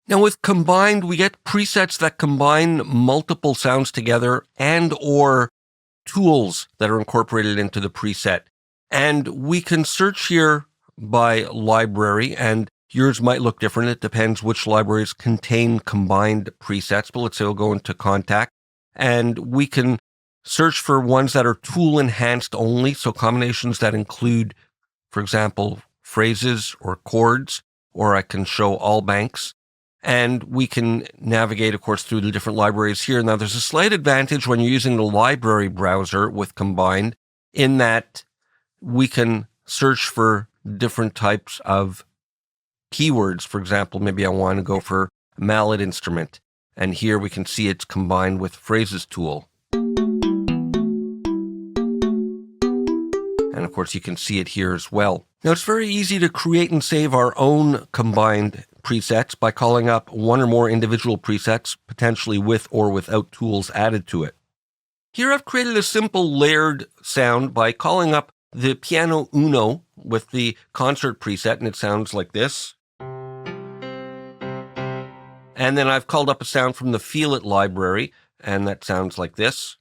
Now with combined, we get presets that combine multiple sounds together and or tools that are incorporated into the preset. And we can search here by library, and yours might look different. It depends which libraries contain combined presets, but let's say we'll go into Kontakt, and we can search for ones that are tool enhanced only, so combinations that include, for example, phrases or chords, or I can show all banks. And we can navigate, of course, through the different libraries here. Now, there's a slight advantage when you're using the library browser with Combined, in that we can search for different types of keywords. For example, maybe I want to go for mallet instrument. And here we can see it's combined with phrases tool. And of course, you can see it here as well. Now, it's very easy to create and save our own combined presets by calling up one or more individual presets, potentially with or without tools added to it. Here I've created a simple layered sound by calling up the Piano Uno with the concert preset, and it sounds like this. And then I've called up a sound from the Feel It library, and that sounds like this.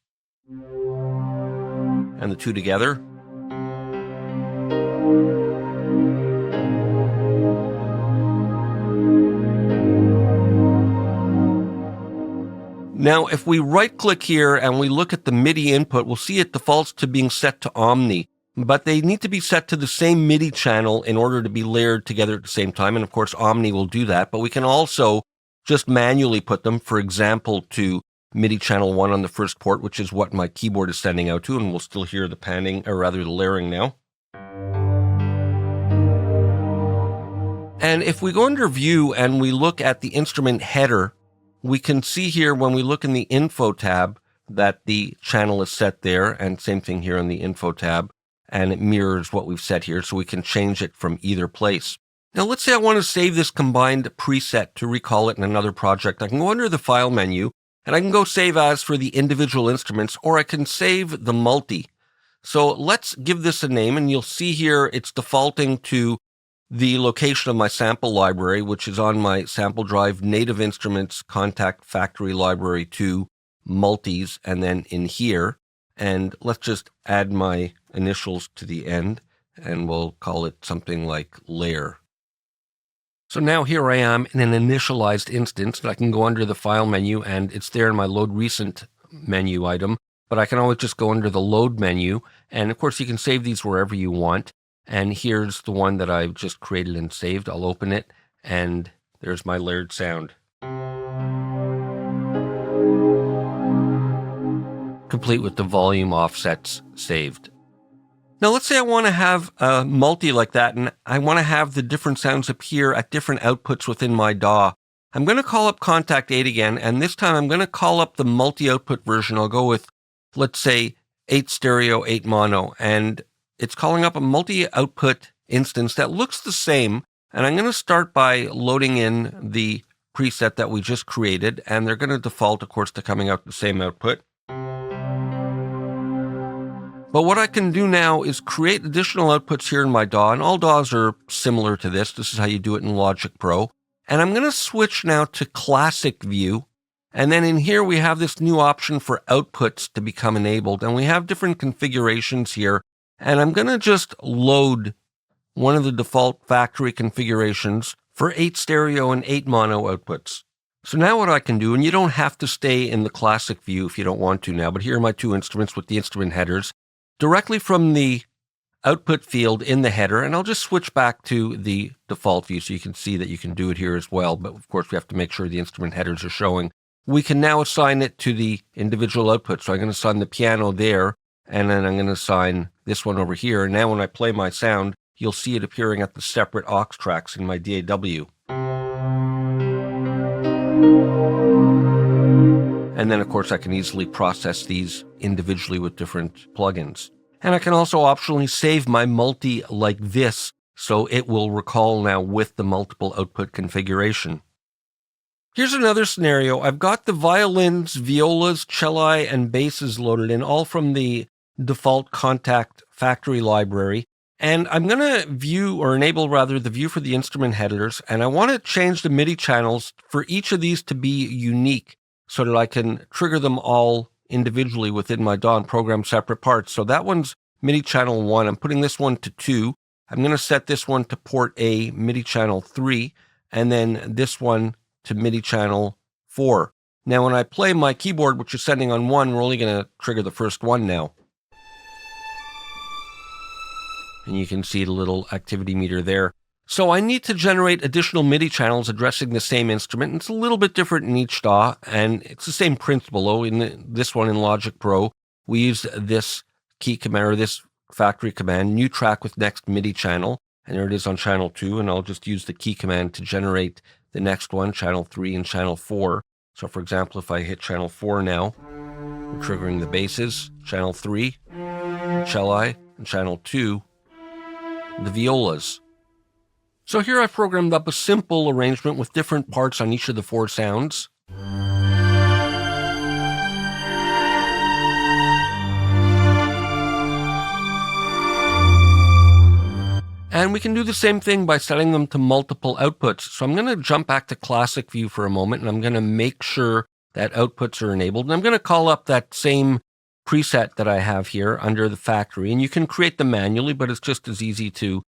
And the two together. Now, if we right-click here and we look at the MIDI input, we'll see it defaults to being set to Omni, but they need to be set to the same MIDI channel in order to be layered together at the same time. And of course, Omni will do that, but we can also just manually put them, for example, to MIDI channel 1 on the first port, which is what my keyboard is sending out to, and we'll still hear the panning, or rather the layering now. And if we go under View and we look at the instrument header, we can see here when we look in the Info tab that the channel is set there, and same thing here on the Info tab, and it mirrors what we've set here, so we can change it from either place. Now let's say I want to save this combined preset to recall it in another project. I can go under the File menu, and I can go Save As for the individual instruments, or I can save the multi. So let's give this a name, and you'll see here it's defaulting to the location of my sample library, which is on my sample drive, Native Instruments, Kontakt Factory Library 2, Multis, and then in here. And let's just add my initials to the end, and we'll call it something like layer. So now here I am in an initialized instance, and I can go under the File menu, and it's there in my Load Recent menu item, but I can always just go under the Load menu, and of course you can save these wherever you want. And here's the one that I've just created and saved. I'll open it, and there's my layered sound. Complete with the volume offsets saved. Now let's say I want to have a multi like that, and I want to have the different sounds appear at different outputs within my DAW. I'm going to call up Kontakt 8 again, and this time I'm going to call up the multi-output version. I'll go with, let's say, 8 stereo, 8 mono, and it's calling up a multi-output instance that looks the same, and I'm going to start by loading in the preset that we just created, and they're going to default, of course, to coming out the same output. But what I can do now is create additional outputs here in my DAW, and all DAWs are similar to this. This is how you do it in Logic Pro. And I'm going to switch now to Classic View, and then in here we have this new option for outputs to become enabled, and we have different configurations here. And I'm going to just load one of the default factory configurations for 8 stereo and 8 mono outputs. So now what I can do, and you don't have to stay in the classic view if you don't want to now, but here are my two instruments with the instrument headers, directly from the output field in the header, and I'll just switch back to the default view so you can see that you can do it here as well, but of course we have to make sure the instrument headers are showing. We can now assign it to the individual output, so I'm going to assign the piano there, and then I'm going to assign this one over here. And now when I play my sound, you'll see it appearing at the separate aux tracks in my DAW. And then, of course, I can easily process these individually with different plugins. And I can also optionally save my multi like this, so it will recall now with the multiple output configuration. Here's another scenario. I've got the violins, violas, celli, and basses loaded in, all from the default Kontakt Factory library. And I'm going to view, or enable rather, the view for the instrument headers. And I want to change the MIDI channels for each of these to be unique so that I can trigger them all individually within my DAW and program separate parts. So that one's MIDI channel 1. I'm putting this one to 2. I'm going to set this one to port A, MIDI channel 3, and then this one to MIDI channel 4. Now, when I play my keyboard, which is setting on 1, we're only going to trigger the first one now. And you can see the little activity meter there. So I need to generate additional MIDI channels addressing the same instrument. It's a little bit different in each DAW, and it's the same principle. Oh, in this one in Logic Pro, we use this key command, or this factory command, new track with next MIDI channel. And there it is on channel 2, and I'll just use the key command to generate the next one, channel 3 and channel 4. So for example, if I hit channel 4 now, we're triggering the basses, channel 3, celli, and channel 2, the violas. So here I've programmed up a simple arrangement with different parts on each of the 4 sounds. And we can do the same thing by setting them to multiple outputs. So I'm going to jump back to classic view for a moment, and I'm going to make sure that outputs are enabled. And I'm going to call up that same preset that I have here under the factory. And you can create them manually, but it's just as easy to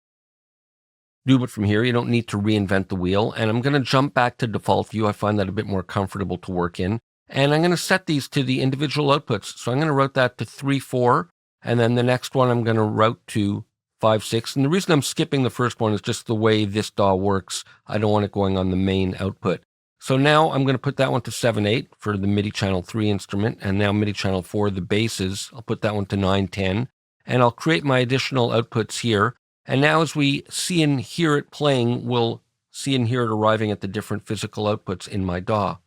do it from here. You don't need to reinvent the wheel. And I'm going to jump back to default view. I find that a bit more comfortable to work in. And I'm going to set these to the individual outputs. So I'm going to route that to 3, 4. And then the next one I'm going to route to 5, 6. And the reason I'm skipping the first one is just the way this DAW works. I don't want it going on the main output. So now I'm going to put that one to 7, 8 for the MIDI channel 3 instrument. And now MIDI channel 4, the basses. I'll put that one to 9, 10. And I'll create my additional outputs here. And now as we see and hear it playing, we'll see and hear it arriving at the different physical outputs in my DAW.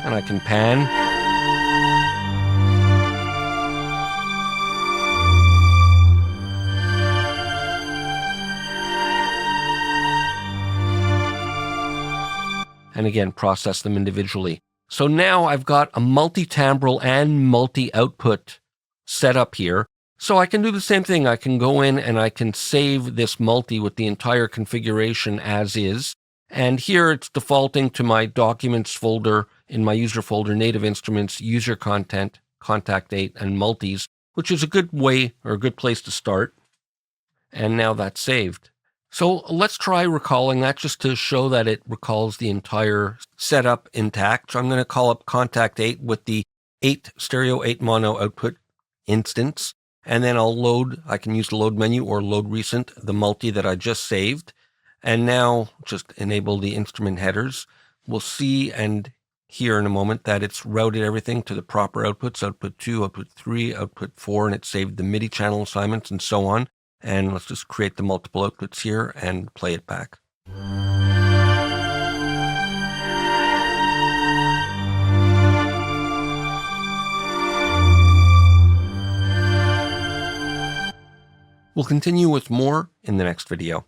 And I can pan. And again, process them individually. So now I've got a multi-timbral and multi-output setup here. So I can do the same thing. I can go in and I can save this multi with the entire configuration as is. And here it's defaulting to my documents folder in my user folder, native instruments, user content, contact 8, and multis, which is a good way or a good place to start. And now that's saved. So let's try recalling that just to show that it recalls the entire setup intact. So I'm going to call up contact 8 with the 8 stereo, 8 mono output instance. And then I'll load, I can use the load menu or load recent, the multi that I just saved. And now just enable the instrument headers. We'll see and hear in a moment that it's routed everything to the proper outputs, output 2, output 3, output 4, and it saved the MIDI channel assignments and so on. And let's just create the multiple outputs here and play it back. We'll continue with more in the next video.